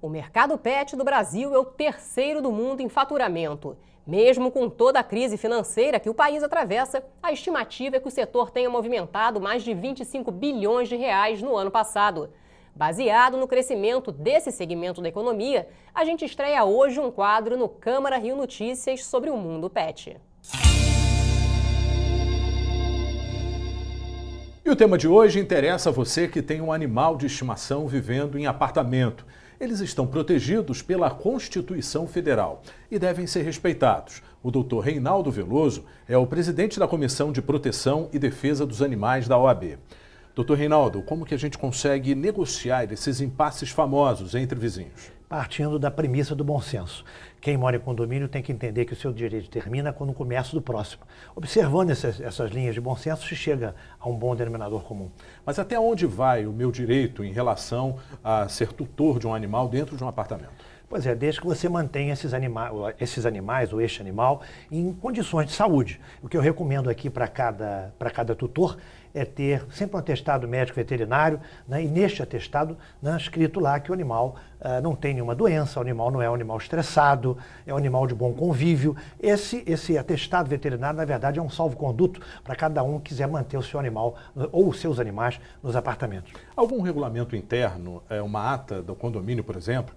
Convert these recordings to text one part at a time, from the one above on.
O mercado pet do Brasil é o terceiro do mundo em faturamento. Mesmo com toda a crise financeira que o país atravessa, a estimativa é que o setor tenha movimentado mais de 25 bilhões de reais no ano passado. Baseado no crescimento desse segmento da economia, a gente estreia hoje um quadro no Câmara Rio Notícias sobre o mundo pet. E o tema de hoje interessa a você que tem um animal de estimação vivendo em apartamento. Eles estão protegidos pela Constituição Federal e devem ser respeitados. O Dr. Reinaldo Veloso é o presidente da Comissão de Proteção e Defesa dos Animais da OAB. Dr. Reinaldo, como que a gente consegue negociar esses impasses famosos entre vizinhos? Partindo da premissa do bom senso. Quem mora em condomínio tem que entender que o seu direito termina quando começa do próximo. Observando essas linhas de bom senso, se chega a um bom denominador comum. Mas até onde vai o meu direito em relação a ser tutor de um animal dentro de um apartamento? Pois é, desde que você mantenha esses animais ou este animal em condições de saúde. O que eu recomendo aqui para cada tutor é ter sempre um atestado médico veterinário, né, e neste atestado, né, escrito lá que o animal não tem nenhuma doença, o animal não é um animal estressado, é um animal de bom convívio. Esse atestado veterinário, na verdade, é um salvo-conduto para cada um que quiser manter o seu animal ou os seus animais nos apartamentos. Algum regulamento interno, uma ata do condomínio, por exemplo,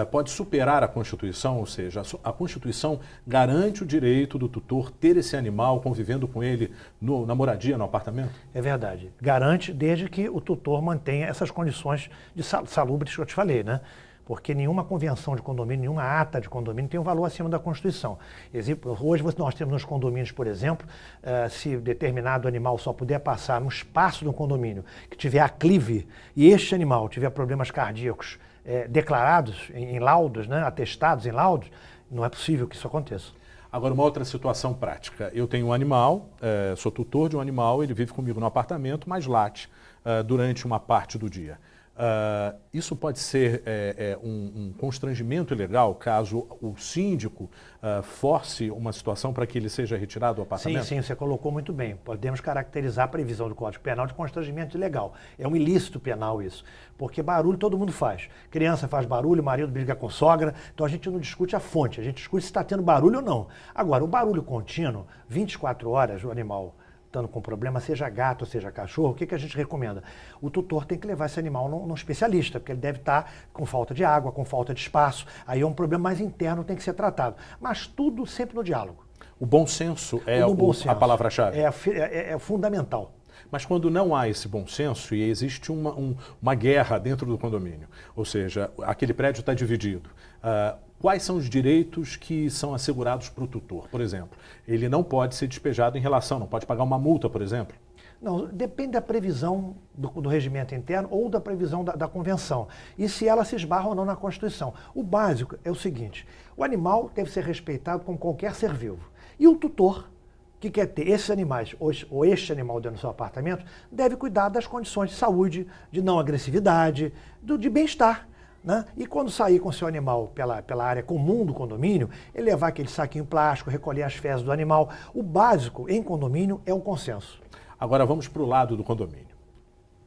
pode superar a Constituição? Ou seja, a Constituição garante o direito do tutor ter esse animal convivendo com ele na moradia, no apartamento? É verdade. Garante desde que o tutor mantenha essas condições de salubres que eu te falei, né? Porque nenhuma convenção de condomínio, nenhuma ata de condomínio tem um valor acima da Constituição. Hoje nós temos nos condomínios, por exemplo, se determinado animal só puder passar no espaço do condomínio que tiver aclive e este animal tiver problemas cardíacos declarados em laudos, né, atestados em laudos, não é possível que isso aconteça. Agora, uma outra situação prática. Eu tenho um animal, sou tutor de um animal, ele vive comigo no apartamento, mas late durante uma parte do dia. Isso pode ser um constrangimento ilegal caso o síndico force uma situação para que ele seja retirado do apartamento? Sim, você colocou muito bem. Podemos caracterizar a previsão do Código Penal de constrangimento ilegal. É um ilícito penal isso, porque barulho todo mundo faz. Criança faz barulho, marido briga com sogra, então a gente não discute a fonte, a gente discute se está tendo barulho ou não. Agora, o barulho contínuo, 24 horas, o animal estando com problema, seja gato ou seja cachorro, o que a gente recomenda? O tutor tem que levar esse animal num especialista, porque ele deve estar com falta de água, com falta de espaço, aí é um problema mais interno, tem que ser tratado. Mas tudo sempre no diálogo. O bom senso é a palavra-chave? É fundamental. Mas quando não há esse bom senso e existe uma guerra dentro do condomínio, ou seja, aquele prédio está dividido, quais são os direitos que são assegurados para o tutor? Por exemplo, ele não pode ser despejado em relação, não pode pagar uma multa, por exemplo? Não, depende da previsão do regimento interno ou da previsão da convenção. E se ela se esbarra ou não na Constituição. O básico é o seguinte, o animal deve ser respeitado como qualquer ser vivo. E o tutor, que quer ter esses animais ou este animal dentro do seu apartamento, deve cuidar das condições de saúde, de não agressividade, de bem-estar. Né? E quando sair com o seu animal pela área comum do condomínio, ele levar aquele saquinho plástico, recolher as fezes do animal. O básico em condomínio é o consenso. Agora vamos para o lado do condomínio.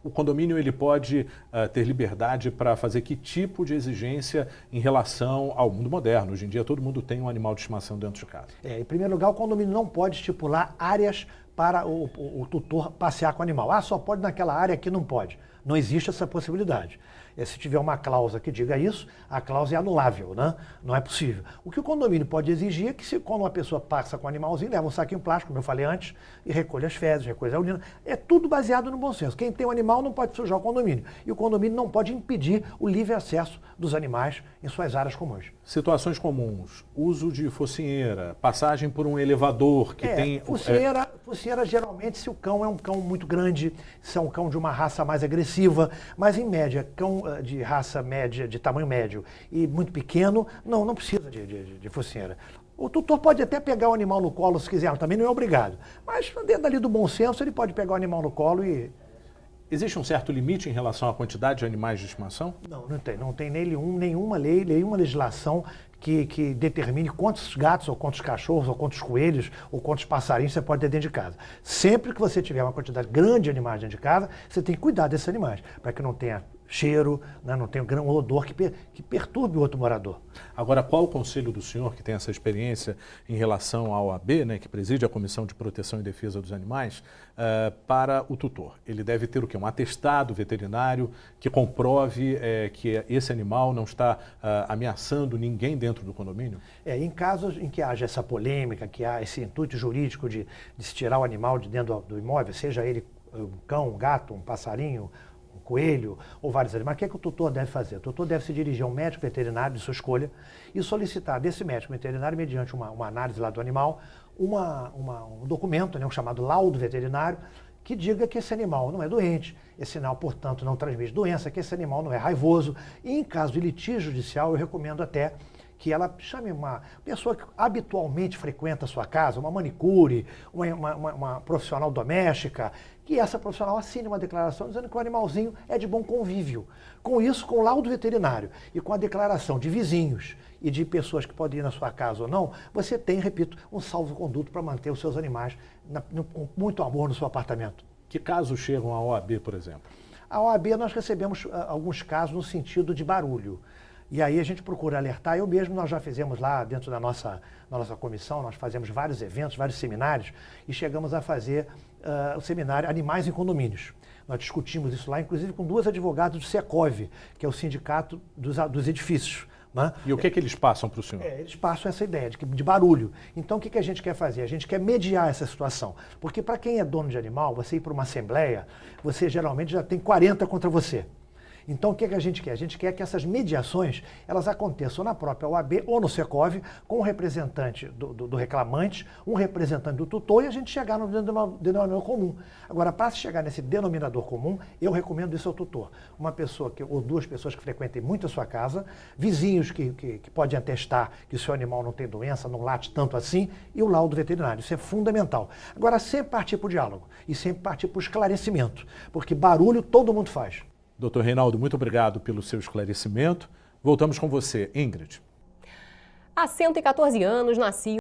O condomínio ele pode ter liberdade para fazer que tipo de exigência em relação ao mundo moderno? Hoje em dia todo mundo tem um animal de estimação dentro de casa. Em primeiro lugar, o condomínio não pode estipular áreas para o tutor passear com o animal. Só pode naquela área que não pode. Não existe essa possibilidade. Se tiver uma cláusula que diga isso, a cláusula é anulável, né? Não é possível. O que o condomínio pode exigir é que quando uma pessoa passa com um animalzinho, leva um saquinho plástico, como eu falei antes, e recolhe as fezes, recolhe a urina. É tudo baseado no bom senso. Quem tem um animal não pode sujar o condomínio. E o condomínio não pode impedir o livre acesso dos animais em suas áreas comuns. Situações comuns, uso de focinheira, passagem por um elevador que tem... Focinheira geralmente se o cão é um cão muito grande, se é um cão de uma raça mais agressiva, mas em média, cão de raça média, de tamanho médio e muito pequeno, não precisa de focinheira. O tutor pode até pegar o animal no colo se quiser, também não é obrigado. Mas dentro ali do bom senso, ele pode pegar o animal no colo e... Existe um certo limite em relação à quantidade de animais de estimação? Não tem nenhuma lei, nenhuma legislação que determine quantos gatos, ou quantos cachorros, ou quantos coelhos, ou quantos passarinhos você pode ter dentro de casa. Sempre que você tiver uma quantidade grande de animais dentro de casa, você tem que cuidar desses animais, para que não tenha cheiro, né? Não tem um odor que perturbe o outro morador. Agora, qual o conselho do senhor, que tem essa experiência em relação à OAB, né, que preside a Comissão de Proteção e Defesa dos Animais, para o tutor? Ele deve ter o quê? Um atestado veterinário que comprove que esse animal não está ameaçando ninguém dentro do condomínio? Em casos em que haja essa polêmica, que há esse intuito jurídico de se tirar o animal de dentro do imóvel, seja ele um cão, um gato, um passarinho, um coelho ou vários animais, o que é que o tutor deve fazer? O tutor deve se dirigir a um médico veterinário de sua escolha e solicitar desse médico veterinário, mediante uma análise lá do animal, um documento, né, um chamado laudo veterinário, que diga que esse animal não é doente, esse animal, portanto, não transmite doença, que esse animal não é raivoso. E em caso de litígio judicial, eu recomendo até que ela chame uma pessoa que habitualmente frequenta a sua casa, uma manicure, uma profissional doméstica, que essa profissional assine uma declaração dizendo que o animalzinho é de bom convívio. Com isso, com o laudo veterinário e com a declaração de vizinhos e de pessoas que podem ir na sua casa ou não, você tem, repito, um salvo-conduto para manter os seus animais com muito amor no seu apartamento. Que casos chegam à OAB, por exemplo? A OAB nós recebemos alguns casos no sentido de barulho. E aí a gente procura alertar. Eu mesmo, nós já fizemos lá dentro da nossa comissão, nós fazemos vários eventos, vários seminários, e chegamos a fazer o seminário Animais em Condomínios. Nós discutimos isso lá, inclusive com duas advogadas do Secov, que é o sindicato dos edifícios. Né? E o que eles passam para o senhor? Eles passam essa ideia de barulho. Então, o que a gente quer fazer? A gente quer mediar essa situação. Porque para quem é dono de animal, você ir para uma assembleia, você geralmente já tem 40 contra você. Então, o que a gente quer? A gente quer que essas mediações elas aconteçam na própria OAB ou no Secov, com um representante do reclamante, um representante do tutor, e a gente chegar no denominador comum. Agora, para se chegar nesse denominador comum, eu recomendo isso ao tutor. Uma pessoa ou duas pessoas que frequentem muito a sua casa, vizinhos que podem atestar que o seu animal não tem doença, não late tanto assim, e o laudo veterinário. Isso é fundamental. Agora, sempre partir para o diálogo e sempre partir para o esclarecimento, porque barulho todo mundo faz. Doutor Reinaldo, muito obrigado pelo seu esclarecimento. Voltamos com você, Ingrid. Há 114 anos nascia